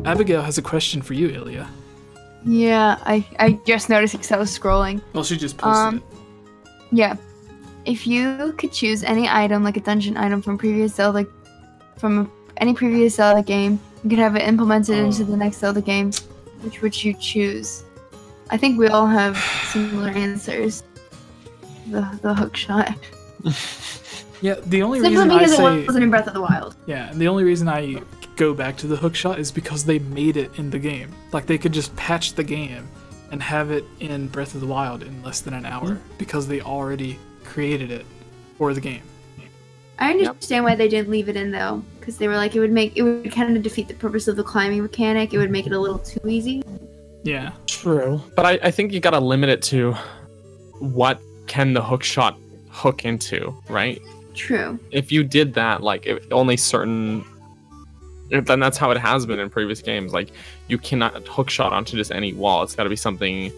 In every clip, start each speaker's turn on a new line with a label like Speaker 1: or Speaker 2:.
Speaker 1: Abigail has a question for you, Ilya.
Speaker 2: Yeah, I just noticed because I was scrolling.
Speaker 1: Well, she just posted it.
Speaker 2: Yeah. If you could choose any item, like a dungeon item from any previous Zelda game, you could have it implemented into the next Zelda game, which would you choose? I think we all have similar answers. The hook shot.
Speaker 1: Yeah, the only
Speaker 2: Simply
Speaker 1: reason
Speaker 2: because
Speaker 1: I say...
Speaker 2: it wasn't in Breath of the Wild.
Speaker 1: Yeah, and the only reason I go back to the hook shot is because they made it in the game. Like, they could just patch the game and have it in Breath of the Wild in less than an hour because they already created it for the game.
Speaker 2: I understand why they didn't leave it in though, because they were like it would kind of defeat the purpose of the climbing mechanic. It would make it a little too easy.
Speaker 1: Yeah,
Speaker 3: true. But I think you gotta limit it to what can the hook shot hook into, right?
Speaker 2: True.
Speaker 3: If you did that, like if only certain, then that's how it has been in previous games. Like you cannot hook shot onto just any wall. It's got to be something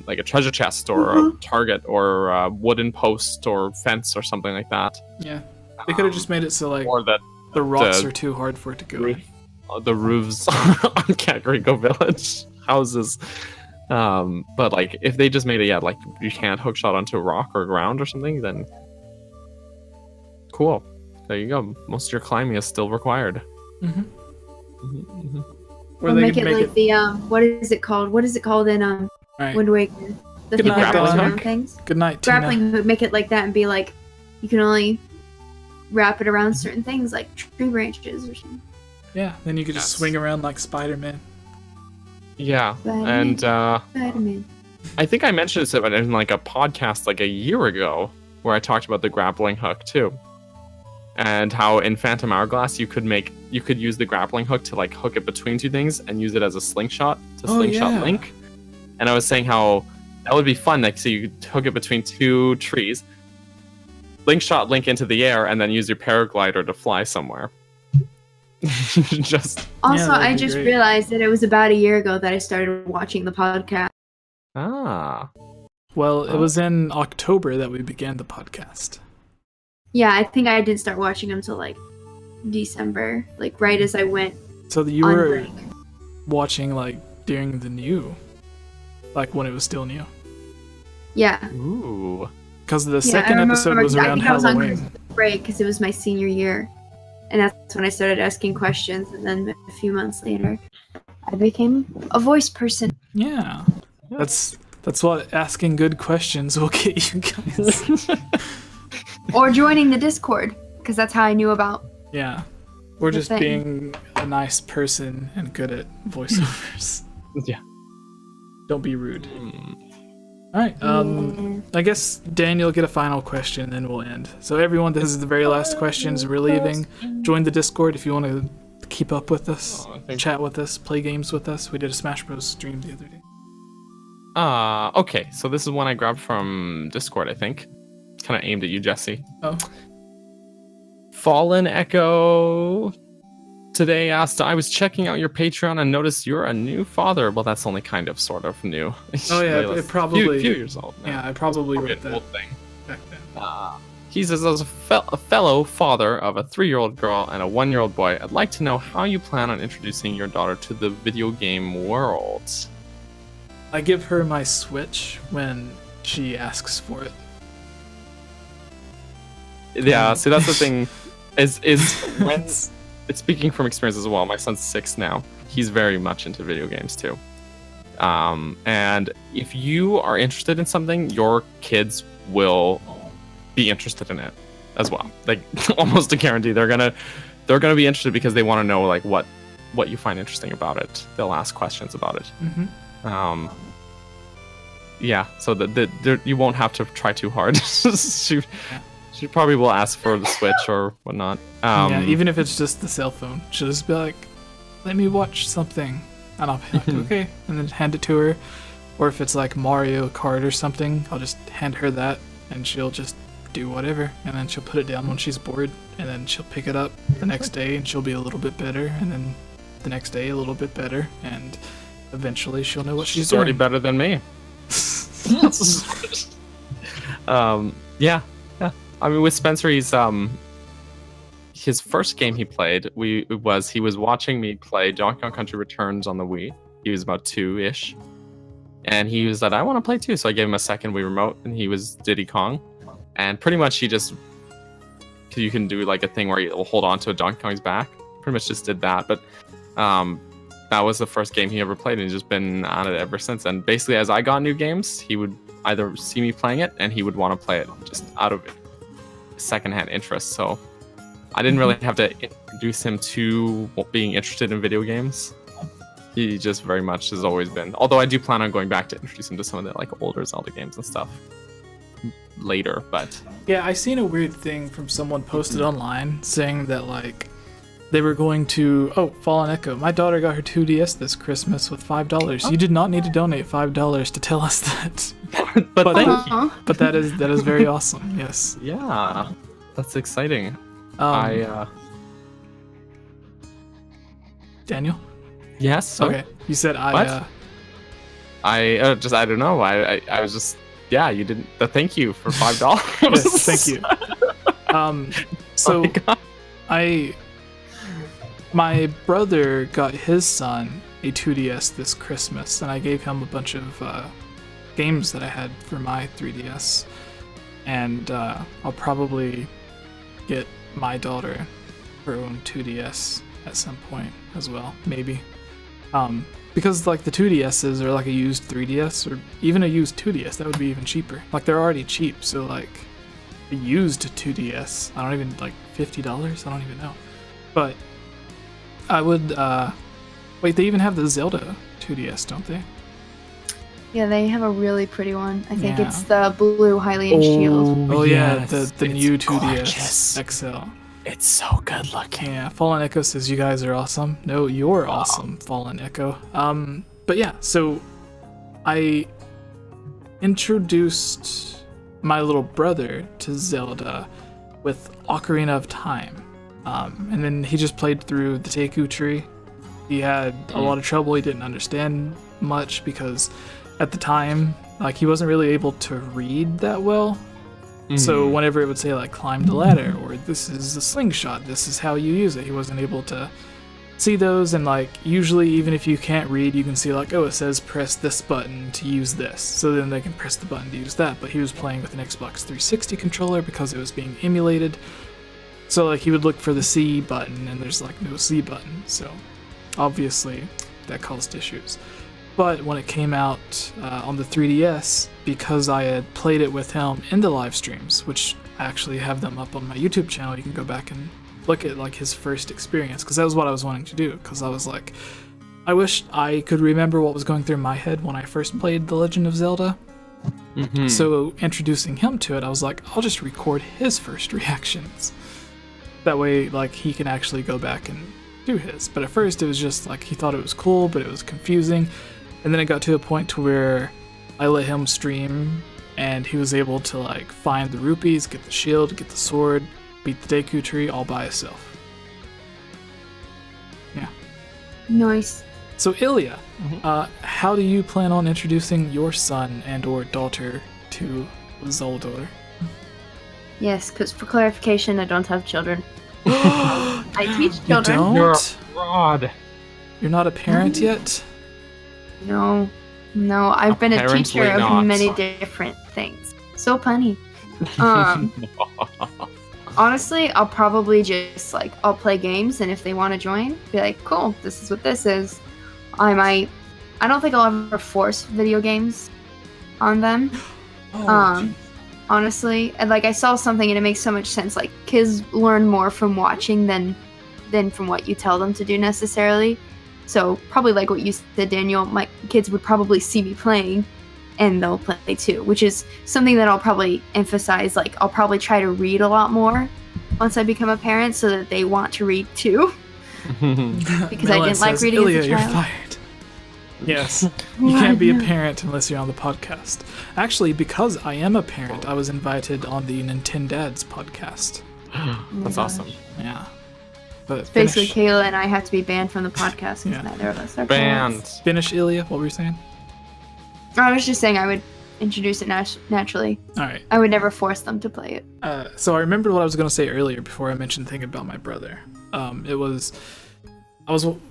Speaker 3: like a treasure chest or a target or a wooden post or fence or something like that.
Speaker 1: Yeah, they could have just made it so like
Speaker 3: or that
Speaker 1: the rocks are too hard for it to go in.
Speaker 3: The roofs on Kakariko Village houses. But like if they just made it, like you can't hook shot onto a rock or ground or something, then cool. There you go. Most of your climbing is still required.
Speaker 2: Or make it like the what is it called? What is it called in Wind Waker? The
Speaker 1: Good night,
Speaker 2: grappling things.
Speaker 1: Good night,
Speaker 2: grappling hook. Make it like that and be like, you can only wrap it around certain things like tree branches or something.
Speaker 1: Yeah, then you could just swing around like Spider-Man.
Speaker 3: Yeah, and
Speaker 2: Spider-Man.
Speaker 3: I think I mentioned this in like a podcast like a year ago where I talked about the grappling hook too, and how in Phantom Hourglass you could use the grappling hook to like hook it between two things and use it as a slingshot to slingshot Link. And I was saying how that would be fun. Like, so you could hook it between two trees, slingshot Link into the air, and then use your paraglider to fly somewhere.
Speaker 2: I just realized that it was about a year ago that I started watching the podcast.
Speaker 1: Well, it was in October that we began the podcast.
Speaker 2: Yeah, I think I didn't start watching them until like December, like right as I went.
Speaker 1: So you were watching like during the new, like when it was still new.
Speaker 2: Yeah.
Speaker 3: Ooh.
Speaker 1: Because the second episode was around Halloween.
Speaker 2: I was on break because it was my senior year, and that's when I started asking questions. And then a few months later, I became a voice person.
Speaker 1: Yeah, that's what asking good questions will get you guys.
Speaker 2: Or joining the Discord, because that's how I knew about.
Speaker 1: Yeah, or just being a nice person and good at voiceovers.
Speaker 3: Yeah.
Speaker 1: Don't be rude. Alright, I guess Daniel get a final question and then we'll end. So everyone, this is the very last questions. We're leaving. Join the Discord if you want to keep up with us, chat with us, play games with us. We did a Smash Bros. Stream the other day.
Speaker 3: Okay, so this is one I grabbed from Discord, I think. It's kind of aimed at you, Jesse.
Speaker 1: Oh.
Speaker 3: Fallen Echo today asked, I was checking out your Patreon and noticed you're a new father. Well, that's only kind of, sort of new.
Speaker 1: Oh yeah, it probably...
Speaker 3: few years old now.
Speaker 1: Yeah, I probably wrote that
Speaker 3: old thing.
Speaker 1: back then.
Speaker 3: He says, as a fellow father of a 3-year-old girl and a 1-year-old boy, I'd like to know how you plan on introducing your daughter to the video game world.
Speaker 1: I give her my Switch when she asks for it.
Speaker 3: Yeah, see, that's the thing, is when... It's speaking from experience as well. My son's 6 now. He's very much into video games too. And if you are interested in something, your kids will be interested in it as well. Like almost a guarantee. They're gonna be interested because they want to know like what you find interesting about it. They'll ask questions about it. Yeah. So you won't have to try too hard. She probably will ask for the Switch or whatnot.
Speaker 1: Yeah, even if it's just the cell phone. She'll just be like, let me watch something. And I'll be like, okay. And then hand it to her. Or if it's like Mario Kart or something, I'll just hand her that. And she'll just do whatever. And then she'll put it down when she's bored. And then she'll pick it up the next day and she'll be a little bit better. And then the next day a little bit better. And eventually she'll know what she's doing.
Speaker 3: Already better than me. Yeah. I mean, with Spencer, his first game he played, he was watching me play Donkey Kong Country Returns on the Wii. He was about 2-ish. And he was like, I want to play too. So I gave him a second Wii remote, and he was Diddy Kong. And pretty much you can do like a thing where you'll hold on to a Donkey Kong's back. Pretty much just did that. But that was the first game he ever played, and he's just been on it ever since. And basically, as I got new games, he would either see me playing it, and he would want to play it just out of secondhand interest. So I didn't really have to introduce him to being interested in video games. He just very much has always been. Although I do plan on going back to introduce him to some of the like older Zelda games and stuff later. But
Speaker 1: yeah, I seen a weird thing from someone posted online saying that like they were going to Fallen Echo. My daughter got her 2DS this Christmas with $5. You did not need to donate $5 to tell us that. but thank you. But that is very awesome. Yes.
Speaker 3: Yeah, that's exciting.
Speaker 1: Daniel.
Speaker 3: Yes. So?
Speaker 1: Okay. You said
Speaker 3: what? I don't know. I was just you didn't. Thank you for $5.
Speaker 1: Yes, thank you. So my brother got his son a 2DS this Christmas, and I gave him a bunch of games that I had for my 3DS, and I'll probably get my daughter her own 2DS at some point as well, maybe. Because like the 2DSs are like a used 3DS or even a used 2DS, that would be even cheaper. Like they're already cheap, so like a used 2DS, I don't even like $50, I don't even know. But I would wait, they even have the Zelda 2DS, don't they?
Speaker 2: Yeah, they have a really pretty one. I think it's the blue Hylian shield.
Speaker 1: Oh yeah, the new 2DS
Speaker 3: gorgeous.
Speaker 1: XL.
Speaker 3: It's so good looking.
Speaker 1: Yeah, Fallen Echo says you guys are awesome. No, you're awesome, Fallen Echo. But yeah, so I introduced my little brother to Zelda with Ocarina of Time. And then he just played through the Deku Tree. He had a lot of trouble. He didn't understand much because at the time, like, he wasn't really able to read that well. So whenever it would say like climb the ladder or this is a slingshot, this is how you use it, he wasn't able to see those. And like usually even if you can't read, you can see like, oh, it says press this button to use this, so then they can press the button to use that. But he was playing with an Xbox 360 controller because it was being emulated, so like he would look for the C button and there's like no C button, so obviously that caused issues. But when it came out on the 3DS, because I had played it with him in the live streams, which I actually have them up on my YouTube channel, you can go back and look at like his first experience, because that was what I was wanting to do, because I was like, I wish I could remember what was going through my head when I first played The Legend of Zelda. So introducing him to it, I was like, I'll just record his first reactions. That way, like, he can actually go back and do his. But at first it was just like, he thought it was cool, but it was confusing. And then it got to a point to where I let him stream, and he was able to like find the rupees, get the shield, get the sword, beat the Deku Tree all by himself. Yeah.
Speaker 2: Nice.
Speaker 1: So Ilya, how do you plan on introducing your son and or daughter to Zelda?
Speaker 2: Yes, because for clarification, I don't have children. I teach children.
Speaker 1: You don't?
Speaker 3: You're a fraud.
Speaker 1: You're not a parent yet?
Speaker 2: No, I've been a
Speaker 3: Apparently
Speaker 2: teacher of
Speaker 3: not.
Speaker 2: many different things. So punny. Honestly, I'll probably just like, I'll play games, and if they want to join, be like, cool, this is what this is. I don't think I'll ever force video games on them. Honestly, and like I saw something and it makes so much sense. Like kids learn more from watching than from what you tell them to do necessarily. So probably like what you said, Daniel, my kids would probably see me playing and they'll play too, which is something that I'll probably emphasize. Like I'll probably try to read a lot more once I become a parent so that they want to read too. Because I didn't like reading
Speaker 1: Ilya,
Speaker 2: as a child.
Speaker 1: you're fired. Yes, you can't be a parent unless you're on the podcast. Actually, because I am a parent, I was invited on the Nintendad's podcast.
Speaker 3: That's awesome.
Speaker 1: Yeah. But
Speaker 2: Basically, Kayla and I have to be banned from the podcast because neither of us are
Speaker 3: Banned.
Speaker 2: parents.
Speaker 1: Finish, Ilya, what were you saying?
Speaker 2: I was just saying I would introduce it naturally.
Speaker 1: All right.
Speaker 2: I would never force them to play it.
Speaker 1: So I remember what I was going to say earlier before I mentioned the thing about my brother. I was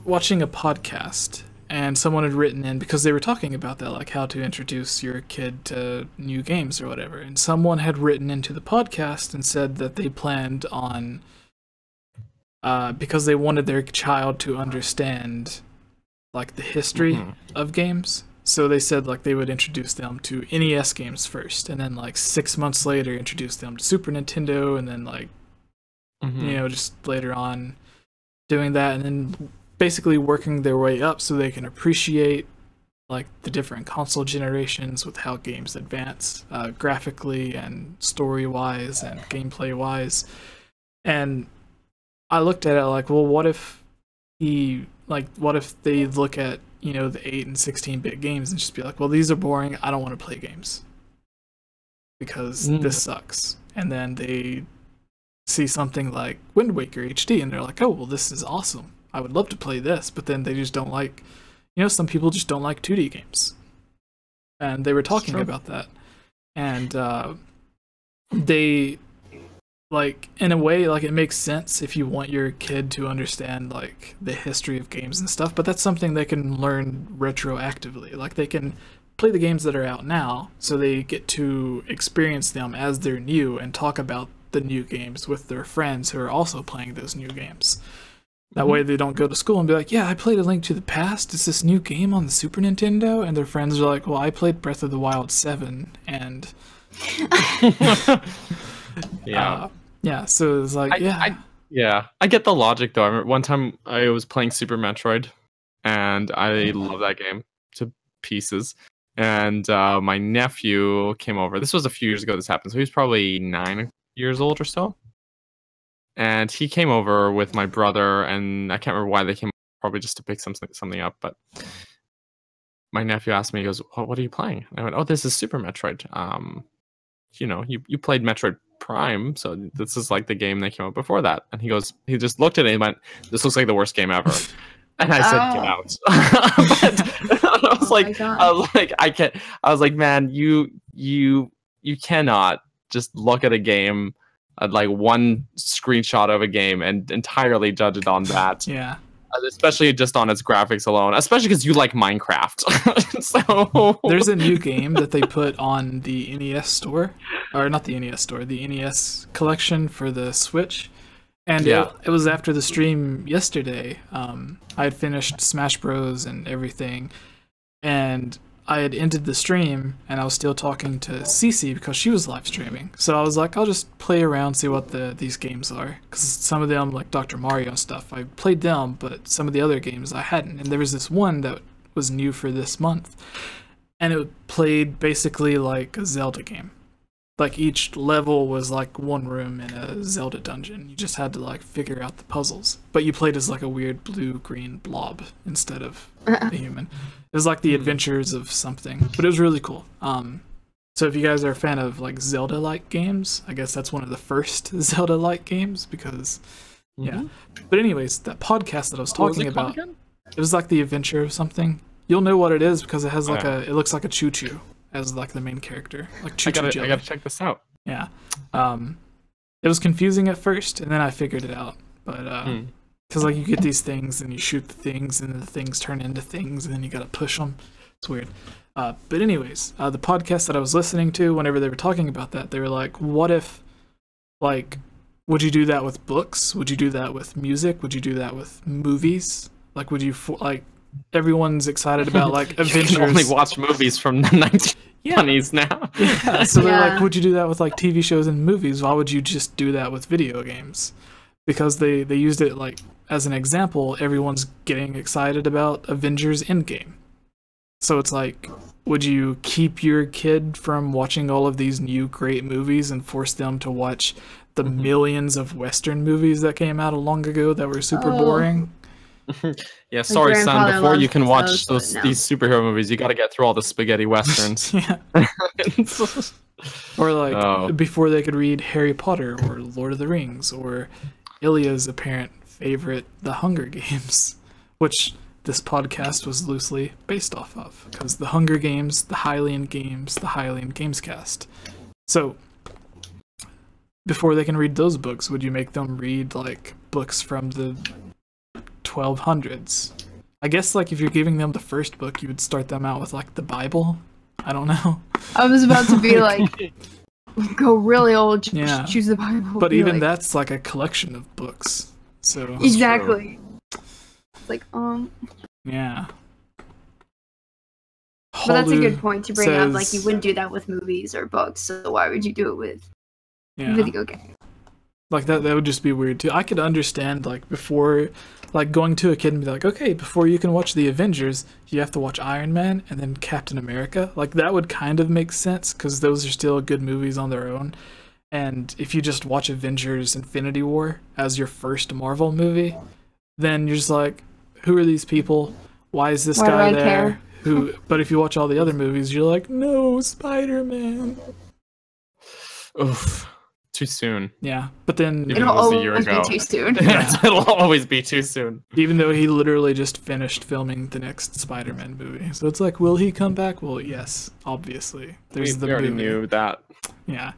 Speaker 1: watching a podcast, and someone had written in, because they were talking about that, like how to introduce your kid to new games or whatever. And someone had written into the podcast and said that they planned on, because they wanted their child to understand like the history of games. So they said like they would introduce them to NES games first, and then like 6 months later introduce them to Super Nintendo, and then like just later on doing that, and then basically working their way up so they can appreciate like the different console generations with how games advance graphically and story wise and gameplay wise. And I looked at it like, well, what if they look at the 8 and 16-bit games and just be like, well, these are boring, I don't want to play games because this sucks. And then they see something like Wind Waker HD and they're like, oh, well, this is awesome, I would love to play this. But then they just don't like, some people just don't like 2D games. And they were talking about that. And they, like, in a way, like, it makes sense if you want your kid to understand, like, the history of games and stuff, but that's something they can learn retroactively. Like, they can play the games that are out now, so they get to experience them as they're new and talk about the new games with their friends who are also playing those new games. That way they don't go to school and be like, yeah, I played A Link to the Past, it's this new game on the Super Nintendo, and their friends are like, well, I played Breath of the Wild 7, and... yeah, so it's like, I get the logic, though. I remember one time I was playing Super Metroid, and I love that game to pieces. And my nephew came over. This was a few years ago this happened, so he was probably 9 years old or so. And he came over with my brother, and I can't remember why they came, probably just to pick something up. But my nephew asked me, he goes, what are you playing? And I went, oh, this is Super Metroid. You played Metroid Prime, so this is like the game that came out before that. And he just looked at it and went, this looks like the worst game ever. And I said, get out. But I was like, man, you cannot just look at a game, like one screenshot of a game, and entirely judge it on that. Yeah. Especially just on its graphics alone, especially because you like Minecraft. So there's a new game that they put on the NES store, or not the NES store, the NES collection for the Switch. And it was after the stream yesterday. I had finished Smash Bros. And everything, and I had ended the stream, and I was still talking to Cece because she was live streaming. So I was like, I'll just play around, see what these games are. Because some of them, like Dr. Mario and stuff, I played them, but some of the other games I hadn't. And there was this one that was new for this month. And it played basically like a Zelda game. Like each level was like one room in a Zelda dungeon. You just had to like figure out the puzzles. But you played as like a weird blue-green blob instead of a human. It was like the adventures of something, but it was really cool. So if you guys are a fan of like Zelda-like games, I guess that's one of the first Zelda-like games because, yeah. But anyways, that podcast that I was talking about, it was like the adventure of something. You'll know what it is because it has like it looks like a choo-choo as like the main character, like choo-choo jelly. I gotta check this out. Yeah. It was confusing at first, and then I figured it out, but because like you get these things and you shoot the things and the things turn into things and then you gotta push them. It's weird. But anyways, the podcast that I was listening to, whenever they were talking about that, they were like, what if, like, would you do that with books? Would you do that with music? Would you do that with movies? Like, would you, like, everyone's excited about, like, Avengers. You can only watch movies from the 1920s now. Yeah, so they're like, would you do that with, like, TV shows and movies? Why would you just do that with video games? Because they used it, like, as an example, everyone's getting excited about Avengers Endgame. So it's like, would you keep your kid from watching all of these new great movies and force them to watch the millions of Western movies that came out long ago that were super boring? Yeah, sorry, son. Before you can watch these superhero movies, you got to get through all the spaghetti westerns. Yeah. Or like before they could read Harry Potter or Lord of the Rings or Ilya's apparent favorite, The Hunger Games, which this podcast was loosely based off of, because the Hunger Games, the Hylian Games, the Hylian Gamescast. So, before they can read those books, would you make them read, like, books from the 1200s? I guess, like, if you're giving them the first book, you would start them out with, like, the Bible. I don't know.
Speaker 2: I was about to be like, go really old,
Speaker 1: Yeah.
Speaker 2: choose the Bible.
Speaker 1: But
Speaker 2: be
Speaker 1: even
Speaker 2: like,
Speaker 1: that's, like, a collection of books. So,
Speaker 2: exactly. It's like,
Speaker 1: yeah.
Speaker 2: But that's a good point to bring up.
Speaker 1: says-
Speaker 2: Like, you wouldn't do that with movies or books, so why would you do it with
Speaker 1: Yeah.
Speaker 2: video games?
Speaker 1: Like, that would just be weird, too. I could understand, like, before, like, going to a kid and be like, okay, before you can watch the Avengers, you have to watch Iron Man and then Captain America. Like, that would kind of make sense, because those are still good movies on their own. And if you just watch Avengers Infinity War as your first Marvel movie, then you're just like, who are these people? Why is this
Speaker 2: Why do
Speaker 1: guy
Speaker 2: I
Speaker 1: there?
Speaker 2: care?
Speaker 1: But if you watch all the other movies, you're like, no, Spider-Man.
Speaker 3: Oof. Too soon.
Speaker 1: Yeah, but then
Speaker 3: Even
Speaker 2: It'll
Speaker 3: it was a year
Speaker 2: always be
Speaker 3: ago.
Speaker 2: too soon.
Speaker 3: It'll always be too soon.
Speaker 1: even though he literally just finished filming the next Spider-Man movie. So it's like, will he come back? Well, yes, obviously. There's the
Speaker 3: we already
Speaker 1: movie.
Speaker 3: knew that.
Speaker 1: Yeah.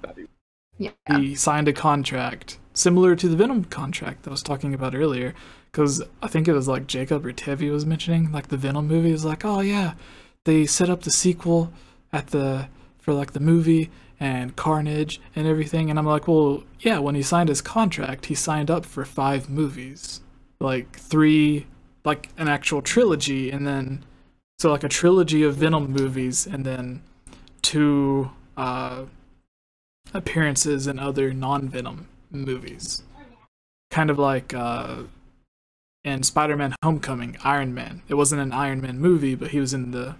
Speaker 2: Yeah.
Speaker 1: He signed a contract similar to the Venom contract that I was talking about earlier, because I think it was like Jacob or Tevi was mentioning, like the Venom movie is like, oh yeah, they set up the sequel for like the movie and Carnage and everything, and I'm like, well, yeah, when he signed his contract, he signed up for 5 movies, like 3, like an actual trilogy, and then so like a trilogy of Venom movies, and then 2 appearances in other non-Venom movies, kind of like in Spider-Man Homecoming, Iron Man. It wasn't an Iron Man movie, but he was in the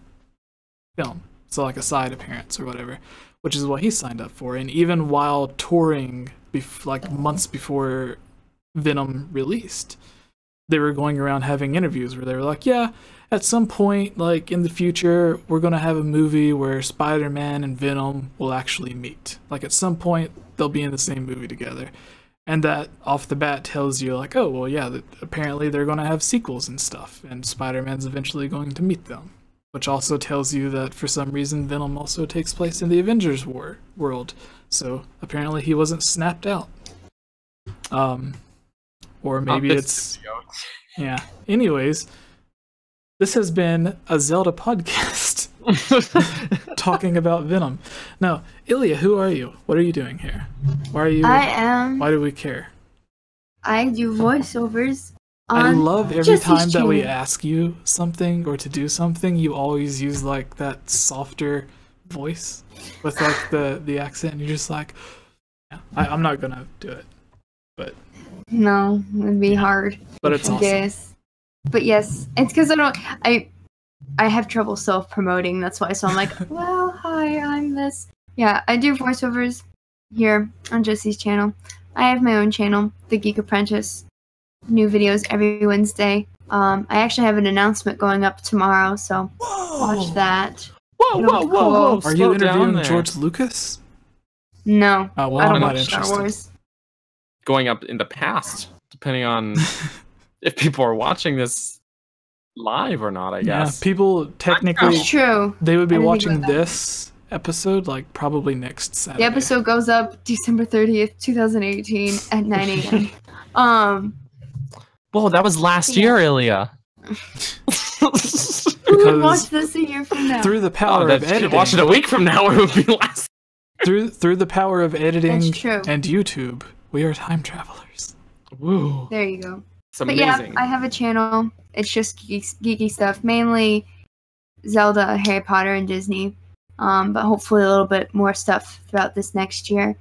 Speaker 1: film, so like a side appearance or whatever, which is what he signed up for. And even while touring, like months before Venom released, they were going around having interviews where they were like, yeah, at some point, like in the future, we're gonna have a movie where Spider-Man and Venom will actually meet. Like at some point, they'll be in the same movie together. And that off the bat tells you like, oh, well, yeah, apparently they're gonna have sequels and stuff, and Spider-Man's eventually going to meet them. Which also tells you that for some reason Venom also takes place in the Avengers world. So apparently he wasn't snapped out. Or maybe it's... Yeah. Anyways, this has been a Zelda podcast talking about Venom. Now, Ilya, who are you? What are you doing here? Why are you... Why do we care?
Speaker 2: I do voiceovers.
Speaker 1: I love every
Speaker 2: Jesse's
Speaker 1: time that we
Speaker 2: channel.
Speaker 1: ask you something or to do something, you always use like that softer voice with like the accent, and you're just like, yeah, I'm not gonna do it, but
Speaker 2: No, it'd be hard.
Speaker 1: but it's awesome.
Speaker 2: Yes. But yes, it's because I have trouble self-promoting, that's why. So I'm like, well, hi, I'm this. Yeah, I do voiceovers here on Jesse's channel. I have my own channel, The Geek Apprentice. New videos every Wednesday. I actually have an announcement going up tomorrow, so watch that.
Speaker 3: Whoa,
Speaker 2: It'll be cool.
Speaker 1: Are you interviewing George Lucas?
Speaker 2: No,
Speaker 1: Oh, well,
Speaker 2: I don't
Speaker 1: I'm not
Speaker 2: watch Star
Speaker 1: interested.
Speaker 2: Wars.
Speaker 3: Going up in the past, depending on if people are watching this live or not, I
Speaker 1: Yeah,
Speaker 3: guess.
Speaker 1: people technically
Speaker 2: It's true.
Speaker 1: they would be
Speaker 2: I didn't think
Speaker 1: watching
Speaker 2: about that.
Speaker 1: this episode like probably next Saturday.
Speaker 2: The episode goes up December 30th, 2018 at 9 a.m.
Speaker 3: Whoa, that was last year, Ilya.
Speaker 2: Who would watch this a year from now?
Speaker 1: Through the power
Speaker 3: Oh,
Speaker 1: of
Speaker 3: that
Speaker 1: editing,
Speaker 3: watch it a week from now, it would be last.
Speaker 1: through the power of editing
Speaker 2: That's true.
Speaker 1: and YouTube, we are time travelers.
Speaker 3: Woo,
Speaker 2: There you go.
Speaker 3: it's
Speaker 2: But
Speaker 3: amazing.
Speaker 2: yeah, I have a channel. It's just geeky stuff, mainly Zelda, Harry Potter, and Disney. But hopefully a little bit more stuff throughout this next year.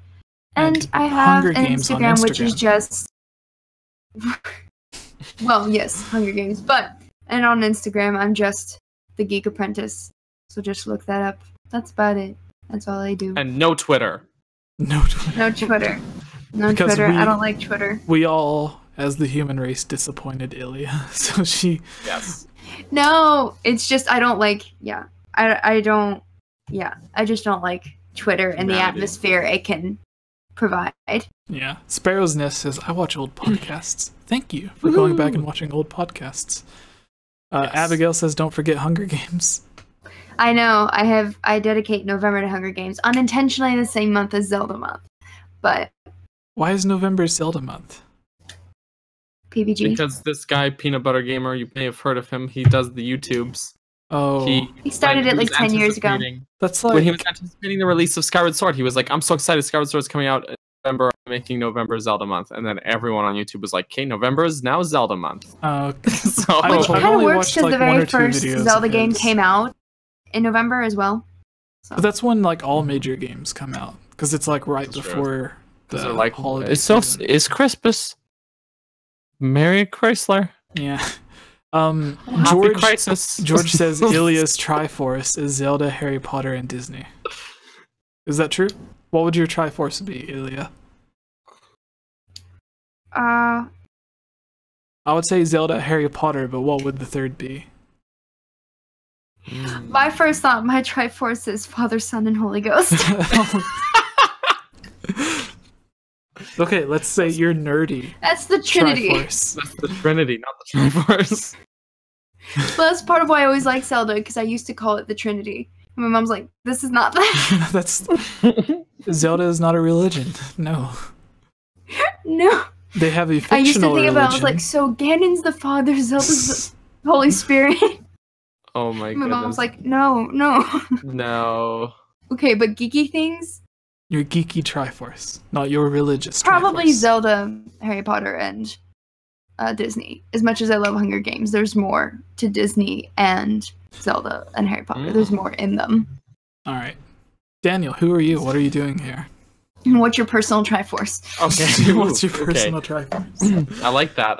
Speaker 2: And I have
Speaker 1: Hunger
Speaker 2: an
Speaker 1: Games on
Speaker 2: Instagram, which is
Speaker 1: Instagram.
Speaker 2: just well, yes, Hunger Games. And on Instagram, I'm just the Geek Apprentice. So just look that up. That's about it. That's all I do.
Speaker 3: And no Twitter.
Speaker 1: No,
Speaker 2: No Twitter. No
Speaker 1: Because
Speaker 2: Twitter.
Speaker 1: we-
Speaker 2: I don't like Twitter.
Speaker 1: we all, as the human race, disappointed Ilya. So she,
Speaker 3: Yes.
Speaker 2: No, it's just I don't like. Yeah, I don't. Yeah, I just don't like Twitter and the
Speaker 3: Humanity.
Speaker 2: atmosphere it can provide.
Speaker 1: yeah. Sparrow's Nest says, I watch old podcasts. Thank you for going back and watching old podcasts.
Speaker 3: Yes.
Speaker 1: Abigail says, "Don't forget Hunger Games."
Speaker 2: I know. I dedicate November to Hunger Games unintentionally the same month as Zelda month, but
Speaker 1: Why is November Zelda month?
Speaker 2: PBG.
Speaker 3: Because this guy, Peanut Butter Gamer, you may have heard of him. He does the YouTubes.
Speaker 1: Oh,
Speaker 2: He started it
Speaker 3: was
Speaker 2: like 10 years ago.
Speaker 3: anticipating-
Speaker 1: that's
Speaker 3: When he
Speaker 1: like
Speaker 3: was anticipating the release of Skyward Sword, he was like, "I'm so excited! Skyward Sword's coming out in November. I'm making November Zelda month." And then everyone on YouTube was like, "Okay, November is now Zelda month." So
Speaker 1: I've
Speaker 2: Which kind of
Speaker 1: only
Speaker 2: works
Speaker 1: watched,
Speaker 2: because
Speaker 1: like,
Speaker 2: the
Speaker 1: one
Speaker 2: very
Speaker 1: or two
Speaker 2: first
Speaker 1: videos
Speaker 2: Zelda
Speaker 1: of
Speaker 2: game
Speaker 1: his.
Speaker 2: came out in November as well. So.
Speaker 1: But that's when like all major games come out because it's like right
Speaker 3: That's true.
Speaker 1: before the
Speaker 3: they're like,
Speaker 1: holiday.
Speaker 3: it's so
Speaker 1: season.
Speaker 3: is Christmas. Merry Chrysler.
Speaker 1: Yeah.
Speaker 3: Happy
Speaker 1: George
Speaker 3: Crisis.
Speaker 1: George says Ilya's Triforce is Zelda, Harry Potter, and Disney. Is that true? What would your Triforce be, Ilya? I would say Zelda, Harry Potter, but what would the third be?
Speaker 2: My first thought, my Triforce is Father, Son, and Holy Ghost.
Speaker 1: Okay, let's say you're nerdy.
Speaker 2: That's the Trinity.
Speaker 1: Triforce.
Speaker 3: That's the Trinity, not the Triforce.
Speaker 2: But that's part of why I always like Zelda, because I used to call it the Trinity. And my mom's like, "This is not that."
Speaker 1: That's Zelda is not a religion. No,
Speaker 2: No.
Speaker 1: they have a fictional
Speaker 2: I used to think
Speaker 1: religion.
Speaker 2: about it, I was like, so Ganon's the Father, Zelda's the Holy Spirit.
Speaker 3: Oh my
Speaker 2: My
Speaker 3: goodness.
Speaker 2: mom was like, no.
Speaker 3: No.
Speaker 2: Okay, but geeky things?
Speaker 1: Your geeky Triforce, not your religious
Speaker 2: Probably
Speaker 1: Triforce.
Speaker 2: Zelda, Harry Potter, and Disney. As much as I love Hunger Games, there's more to Disney and Zelda and Harry Potter. There's more in them.
Speaker 1: All right. Daniel, who are you? What are you doing here?
Speaker 2: And what's your personal Triforce?
Speaker 3: Okay.
Speaker 1: What's your
Speaker 3: Okay.
Speaker 1: personal Triforce?
Speaker 3: I like that.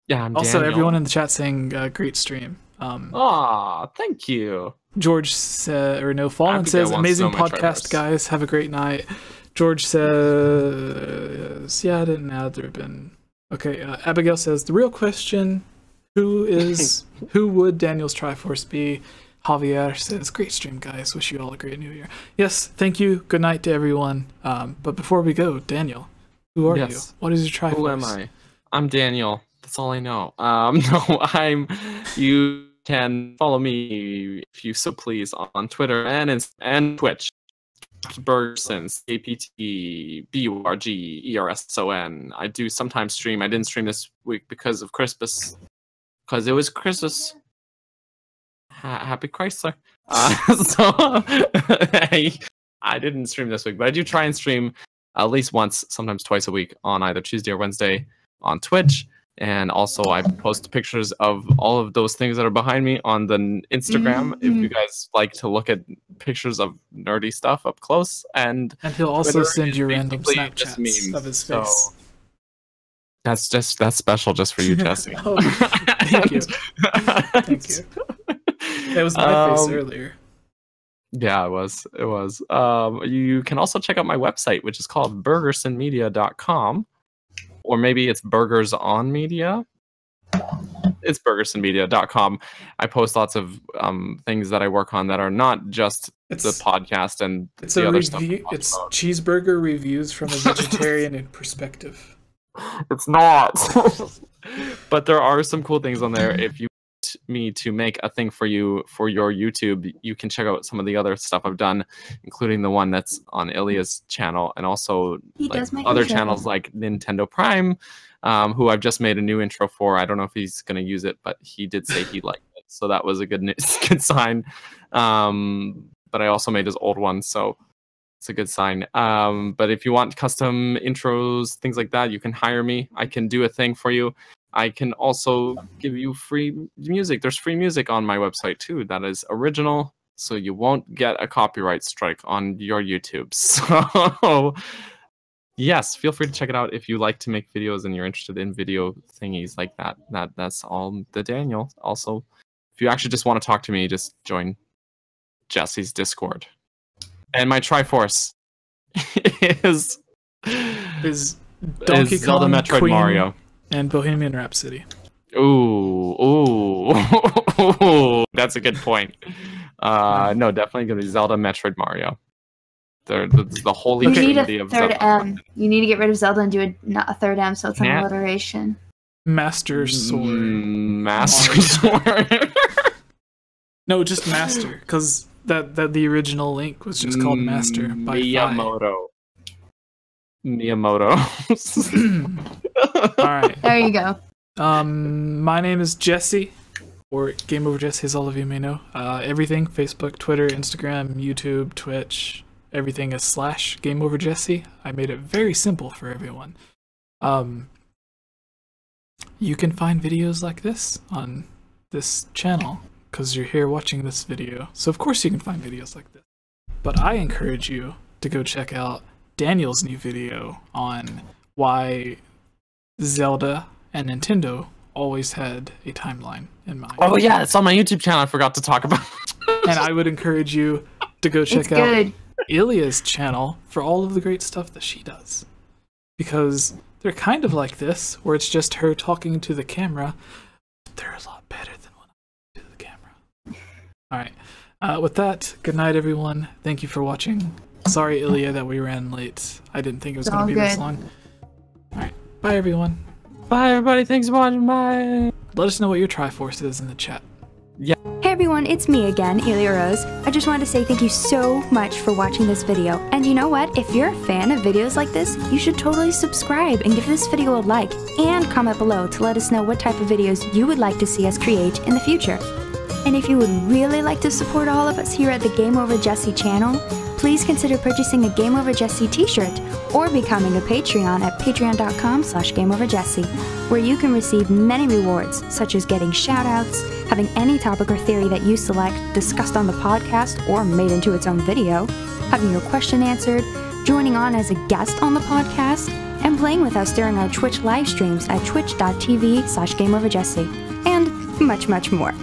Speaker 3: Yeah, I'm
Speaker 1: Also,
Speaker 3: Daniel.
Speaker 1: everyone in the chat saying great stream.
Speaker 3: Aw, thank you.
Speaker 1: George said, or no, Fallen
Speaker 3: Abigail
Speaker 1: says,
Speaker 3: wants
Speaker 1: amazing
Speaker 3: to know my
Speaker 1: podcast,
Speaker 3: Triforce.
Speaker 1: guys. Have a great night. George says, yeah, I didn't add the ribbon. Okay, Abigail says, the real question, who would Daniel's Triforce be? Javier says, great stream, guys. Wish you all a great new year. Yes, thank you. Good night to everyone. But before we go, Daniel, who are you?
Speaker 3: Yes.
Speaker 1: What is your Triforce?
Speaker 3: Who am I? I'm Daniel. That's all I know. No, you can follow me if you so please on Twitter and Twitch. Bergson, APTBURGERSON. I do sometimes stream. I didn't stream this week because of Christmas. Because it was Christmas. Happy Chrysler. I didn't stream this week, but I do try and stream at least once, sometimes twice a week on either Tuesday or Wednesday on Twitch. And also I post pictures of all of those things that are behind me on the Instagram if you guys like to look at pictures of nerdy stuff up close. And
Speaker 1: he'll also
Speaker 3: Twitter
Speaker 1: send
Speaker 3: is
Speaker 1: you random
Speaker 3: basically just
Speaker 1: Snapchats
Speaker 3: memes,
Speaker 1: of his
Speaker 3: so-
Speaker 1: face.
Speaker 3: that's special just for you, Jesse.
Speaker 1: Oh, thank you. Thank you. It was my face earlier.
Speaker 3: Yeah, it was. You can also check out my website, which is called burgersonmedia.com. Or maybe it's Burgers on Media. It's burgersonmedia.com. I post lots of things that I work on that are not just the podcast and
Speaker 1: It's
Speaker 3: the
Speaker 1: a
Speaker 3: other
Speaker 1: review.
Speaker 3: stuff.
Speaker 1: It's cheeseburger reviews from a vegetarian perspective.
Speaker 3: It's not. But there are some cool things on there. If you want me to make a thing for you for your YouTube, you can check out some of the other stuff I've done, including the one that's on Ilya's channel, and also like other channels like Nintendo Prime, who I've just made a new intro for. I don't know if he's going to use it, but he did say he liked it, so that was a good sign. But I also made his old one, so it's a good sign. But if you want custom intros, things like that, you can hire me. I can do a thing for you. I can also give you free music. There's free music on my website too that is original, so you won't get a copyright strike on your YouTube. So yes, feel free to check it out if you like to make videos and you're interested in video thingies like that. That's all the Daniel. Also, if you actually just want to talk to me, just join Jesse's Discord. And my Triforce is
Speaker 1: Donkey
Speaker 3: Zelda,
Speaker 1: Kong,
Speaker 3: Metroid,
Speaker 1: Queen,
Speaker 3: Mario.
Speaker 1: and Bohemian Rhapsody.
Speaker 3: Ooh, that's a good point. No, definitely gonna be Zelda, Metroid, Mario. The holy
Speaker 2: You need
Speaker 3: trinity
Speaker 2: a
Speaker 3: of
Speaker 2: third
Speaker 3: Zelda.
Speaker 2: M. You need to get rid of Zelda and do a third M, so it's an
Speaker 3: Can't.
Speaker 2: alliteration.
Speaker 1: Master Sword.
Speaker 3: Master Sword.
Speaker 1: No, just Master, because that the original Link was just called Master by
Speaker 3: Miyamoto.
Speaker 1: All right.
Speaker 2: There you go.
Speaker 1: My name is Jesse, or GameOverJesse, as all of you may know. Everything: Facebook, Twitter, Instagram, YouTube, Twitch. Everything is / GameOverJesse. I made it very simple for everyone. You can find videos like this on this channel because you're here watching this video. So of course you can find videos like this. But I encourage you to go check out Daniel's new video on why Zelda and Nintendo always had a timeline in mind.
Speaker 3: Oh yeah, it's on my YouTube channel. I forgot to talk about.
Speaker 1: And I would encourage you to go check out Ilya's channel for all of the great stuff that she does. Because they're kind of like this, where it's just her talking to the camera. But they're a lot better than when I talk to the camera. Alright, with that, good night everyone. Thank you for watching. Sorry, Ilya, that we ran late. I didn't think it was going to be this long. Alright, bye everyone.
Speaker 3: Bye everybody, thanks for watching, bye!
Speaker 1: Let us know what your Triforce is in the chat.
Speaker 3: Yeah.
Speaker 4: Hey everyone, it's me again, Ilya Rose. I just wanted to say thank you so much for watching this video. And you know what? If you're a fan of videos like this, you should totally subscribe and give this video a like. And comment below to let us know what type of videos you would like to see us create in the future. And if you would really like to support all of us here at the GameOverJesse channel, please consider purchasing a GameOverJesse t-shirt or becoming a Patreon at patreon.com/GameOverJesse, where you can receive many rewards, such as getting shoutouts, having any topic or theory that you select discussed on the podcast or made into its own video, having your question answered, joining on as a guest on the podcast, and playing with us during our Twitch live streams at twitch.tv/GameOverJesse, and much, much more.